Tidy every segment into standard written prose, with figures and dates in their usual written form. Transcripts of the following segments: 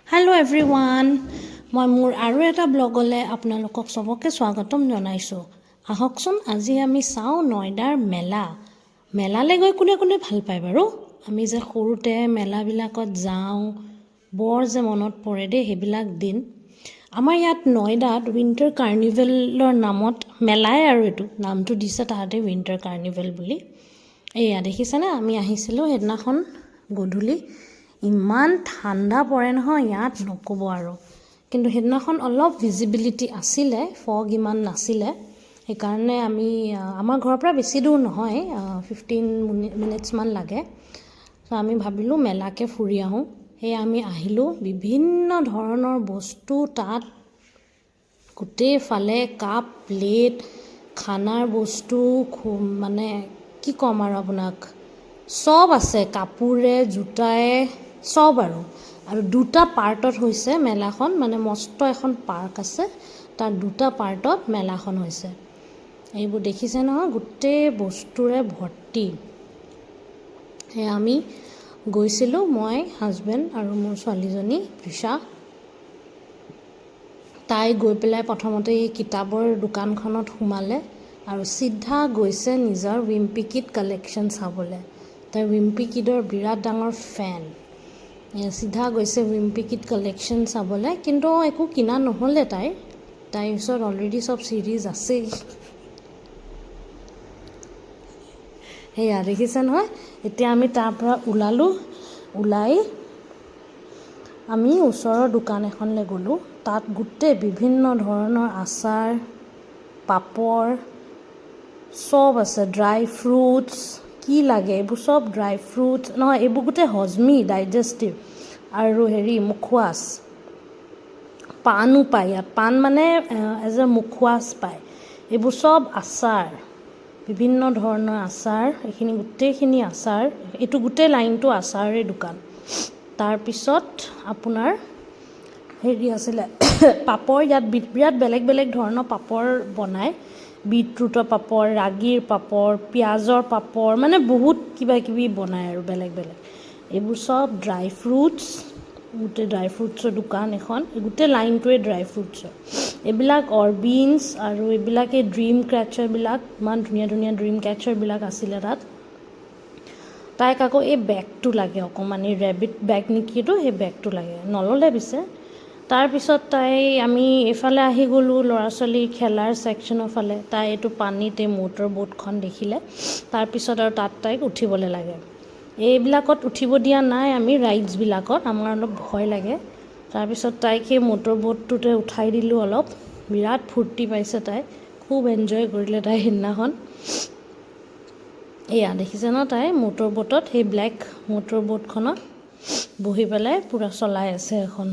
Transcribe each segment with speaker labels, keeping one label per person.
Speaker 1: Hello' everyone, মই মোৰ আৰু এটা ব্লগলৈ আপোনালোকক চবকে স্বাগতম জনাইছোঁ। আহকচোন আজি আমি চাওঁ নয়দাৰ মেলালৈ গৈ কোনে কোনে ভাল পায় বাৰু। আমি যে সৰুতে মেলাবিলাকত যাওঁ, বৰ যে মনত পৰে দেই সেইবিলাক দিন। আমাৰ ইয়াত নয়দাত উইণ্টাৰ কাৰ্নিভেলৰ নামত মেলাই আৰু এইটো নামটো দিছে তাহাঁতে উইণ্টাৰ কাৰ্নিভেল বুলি। এয়া দেখিছেনে, আমি আহিছিলোঁ সেইদিনাখন গধূলি। ইমান ঠাণ্ডা পৰে নহয় ইয়াত নক'ব আৰু, কিন্তু সেইদিনাখন অলপ ভিজিবিলিটি আছিলে, ফগ ইমান নাছিলে, সেইকাৰণে আমাৰ ঘৰৰ পৰা বেছি দূৰ নহয়, 15 মিনিটছমান লাগে। ত' আমি ভাবিলোঁ মেলাকে ফুৰি আহোঁ। সেয়ে আমি আহিলোঁ, বিভিন্ন ধৰণৰ বস্তু তাত গোটেইফালে, কাপ প্লেট, খানাৰ বস্তু, মানে কি ক'ম আৰু আপোনাক, চব আছে, কাপোৰে জোতাই চব আৰু দুটা পাৰ্টত হৈছে মেলাখন, মানে মস্ত এখন পাৰ্ক আছে, তাৰ দুটা পাৰ্টত মেলাখন হৈছে। এইবোৰ দেখিছে নহয়, গোটেই বস্তুৰে ভৰ্তি। সেয়া আমি গৈছিলোঁ, মই, হাজবেণ্ড আৰু মোৰ ছোৱালীজনী তৃষা। তাই গৈ পেলাই প্ৰথমতে এই কিতাপৰ দোকানখনত সোমালে আৰু চিধা গৈছে নিজৰ উইম্পি কিড কালেকশ্যন চাবলৈ। তাই উইম্পি কিডৰ বিৰাট ডাঙৰ ফেন। চিধা গৈছে উইম্পি কিড কালেকশ্যন চাবলৈ, কিন্তু একো কিনা নহ'লে তাইৰ ওচৰত অলৰেডি চব ছিৰিজ আছেই। সেয়া দেখিছে নহয়। এতিয়া আমি তাৰ পৰা ওলাই আমি ওচৰৰ দোকান এখনলৈ গ'লোঁ। তাত গোটেই বিভিন্ন ধৰণৰ আচাৰ, পাপৰ চব আছে, ড্ৰাই ফ্ৰুটছ, কি লাগে এইবোৰ চব ড্ৰাই ফ্ৰুটছ নহয়, এইবোৰ গোটেই হজমি, ডাইজেষ্টিভ আৰু মুখৱাছ। পাণো পায় ইয়াত, পাণ মানে এজ এ মুখৱাছ পায়। এইবোৰ চব আচাৰ, বিভিন্ন ধৰণৰ আচাৰ, এইখিনি গোটেইখিনি আচাৰ, এইটো গোটেই লাইনটো আচাৰৰে দোকান। তাৰপিছত আপোনাৰ আছিলে পাপৰ, ইয়াত বিৰাট বেলেগ বেলেগ ধৰণৰ পাপৰ বনায়। বিটৰুটৰ পাপৰ, ৰাগীৰ পাপৰ, পিঁয়াজৰ পাপৰ, মানে বহুত কিবা কিবি বনায় আৰু বেলেগ বেলেগ। এইবোৰ চব ড্ৰাই ফ্ৰুটছ, গোটেই ড্ৰাই ফ্ৰুটছৰ দোকান এখন, গোটেই লাইনটোৱে ড্ৰাই ফ্ৰুটছৰ। এইবিলাক অৰবিনছ আৰু এইবিলাকে ড্ৰিম ক্ৰেচাৰবিলাক, ইমান ধুনীয়া ধুনীয়া ড্ৰিম ক্ৰেচাৰবিলাক আছিলে তাত। তাইক আকৌ এই বেগটো লাগে অকণমান, এই ৰেবিট বেগ নেকি এইটো, সেই বেগটো লাগে, নল'লে পিছে। তাৰপিছত আমি এইফালে আহি গ'লোঁ ল'ৰা ছোৱালী খেলাৰ ছেকশ্যনৰ ফালে। তাই এইটো পানীত এই মটৰ বোটখন দেখিলে, তাৰপিছত আৰু তাইক উঠিবলৈ লাগে। এইবিলাকত উঠিব দিয়া নাই আমি, ৰাইডছবিলাকত আমাৰ অলপ ভয় লাগে। তাৰপিছত তাইক সেই মটৰ বোটটোতে উঠাই দিলোঁ অলপ, বিৰাট ফূৰ্তি পাইছে তাই, খুব এনজয় কৰিলে তাই সেইদিনাখন। এয়া দেখিছে ন, তাই মটৰ বোটত, সেই ব্লেক মটৰ বোটখনত বহি পেলাই পূৰা চলাই আছে এখন।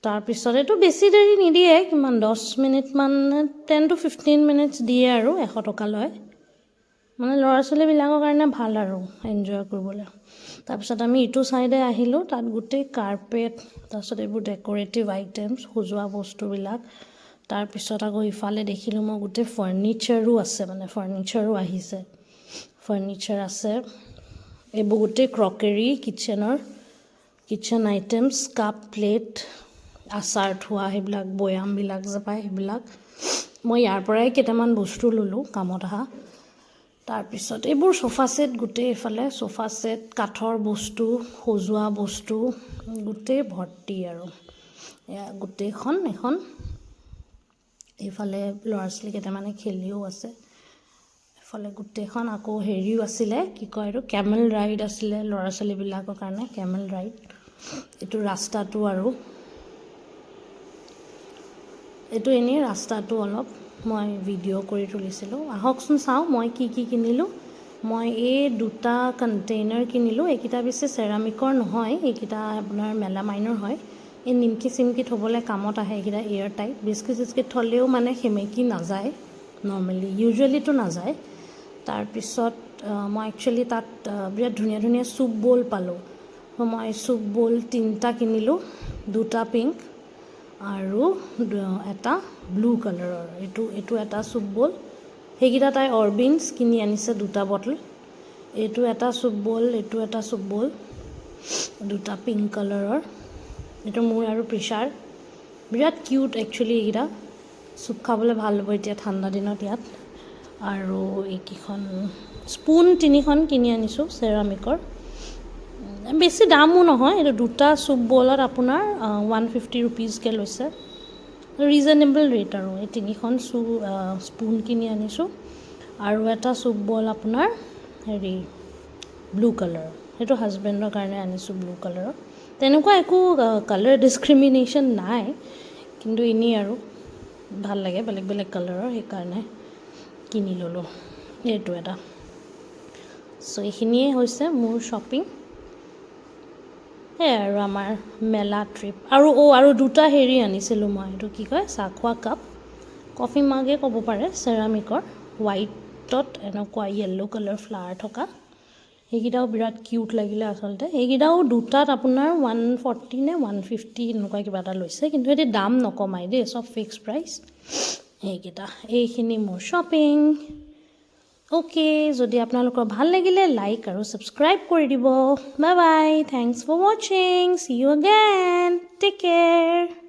Speaker 1: তাৰপিছত এইটো বেছি দেৰি নিদিয়ে, কিমান 10 মিনিটমান, 10 to 15 মিনিটছ দিয়ে আৰু 100 টকা লয়। মানে ল'ৰা ছোৱালীবিলাকৰ কাৰণে ভাল আৰু এনজয় কৰিবলৈ। তাৰপিছত আমি ইটো ছাইডে আহিলোঁ, তাত গোটেই কাৰ্পেট, তাৰপিছত এইবোৰ ডেক'ৰেটিভ আইটেমছ, সজোৱা বস্তুবিলাক। তাৰপিছত আকৌ ইফালে দেখিলোঁ মই গোটেই ফাৰ্নিচাৰো আছে, মানে ফাৰ্নিচাৰো আহিছে, ফাৰ্নিচাৰ আছে। এইবোৰ গোটেই ক্ৰকেৰী, কিটচেন আইটেমছ, কাপ প্লেট, আচাৰ থোৱা সেইবিলাক বৈয়ামবিলাক যে পায় সেইবিলাক। মই ইয়াৰ পৰাই কেইটামান বস্তু ল'লোঁ কামত অহা। তাৰপিছত এইবোৰ চোফা ছেট, গোটেই এইফালে চোফা ছেট, কাঠৰ বস্তু, সজোৱা বস্তু, গোটেই ভৰ্তি আৰু এয়া গোটেইখন এখন। এইফালে ল'ৰা ছোৱালী কেইটামানে খেলিও আছে। এইফালে গোটেইখন আকৌ আছিলে, কি কয় এইটো, কেমেল ৰাইড আছিলে ল'ৰা ছোৱালীবিলাকৰ কাৰণে, কেমেল ৰাইড। এইটো ৰাস্তাটো আৰু এইটো এনেই ৰাস্তাটো অলপ মই ভিডিঅ' কৰি তুলিছিলোঁ। আহকচোন চাওঁ মই কি কি কিনিলোঁ। মই এই দুটা কণ্টেইনাৰ কিনিলোঁ। এইকেইটা বেছি চেৰামিকৰ নহয়, এইকেইটা আপোনাৰ মেলামাইনৰ হয়। এই নিমকি চিমকি থ'বলৈ কামত আহে, এইকেইটা এয়াৰ টাইট। বিস্কিট চিস্কিট থ'লেও মানে সেমেকি নাযায়, নৰ্মেলি ইউজুৱেলিটো নাযায়। তাৰপিছত মই একচুৱেলি তাত বিৰাট ধুনীয়া ধুনীয়া চুপ বল পালোঁ। মই চুপ বল 3টা কিনিলোঁ, 2টা পিংক আৰু এটা ব্লু কালাৰৰ। এইটো এটা চুপ বল, সেইকেইটা তাই অৰবিনছ কিনি আনিছে 2টা বটল। এইটো এটা চুপ বল, এইটো এটা চুপ বল। দুটা পিংক কালাৰৰ এইটো মোৰ আৰু প্ৰেছাৰ বিৰাট কিউট একচুৱেলি এইকেইটা চুপ খাবলৈ ভাল হ'ব এতিয়া ঠাণ্ডা দিনত ইয়াত আৰু এইকেইখন স্পুন 3খন কিনি আনিছোঁ চেৰামিকৰ বেছি দামো নহয় এইটো দুটা চুপ বলত আপোনাৰ 150 ৰুপিজকৈ লৈছে ৰিজনেবল ৰেট আৰু এই 3খন স্পুন কিনি আনিছোঁ আৰু এটা চুপ বল আপোনাৰ হেৰি ব্লু কালাৰৰ সেইটো হাজবেণ্ডৰ কাৰণে আনিছোঁ ব্লু কালাৰৰ তেনেকুৱা একো কালাৰ ডিছক্ৰিমিনেশ্যন নাই কিন্তু এনেই আৰু ভাল লাগে বেলেগ বেলেগ কালাৰৰ সেইকাৰণে কিনি ল'লোঁ এইটো এটা চ' এইখিনিয়ে হৈছে মোৰ শ্বপিং সেয়াই আৰু আমাৰ মেলা ট্ৰিপ আৰু দুটা হেৰি আনিছিলোঁ মই এইটো কি কয় চাহ খোৱা কাপ কফি মাগে ক'ব পাৰে চেৰামিকৰ হোৱাইটত এনেকুৱা য়েল্ল' কালাৰ ফ্লাৱাৰ থকা সেইকেইটাও বিৰাট কিউট লাগিলে আচলতে এইকেইটাও দুটাত আপোনাৰ 140 নে 150 এনেকুৱা কিবা এটা লৈছে কিন্তু সেইটো দাম নকমাই দেই চব ফিক্স প্ৰাইচ এইকেইটা এইখিনি মোৰ শ্বপিং অ'কে যদি আপোনালোকৰ ভাল লাগিলে লাইক আৰু ছাবস্ক্ৰাইব কৰি দিব বাই বাই থেংকছ ফৰ ৱাচিং see you again take care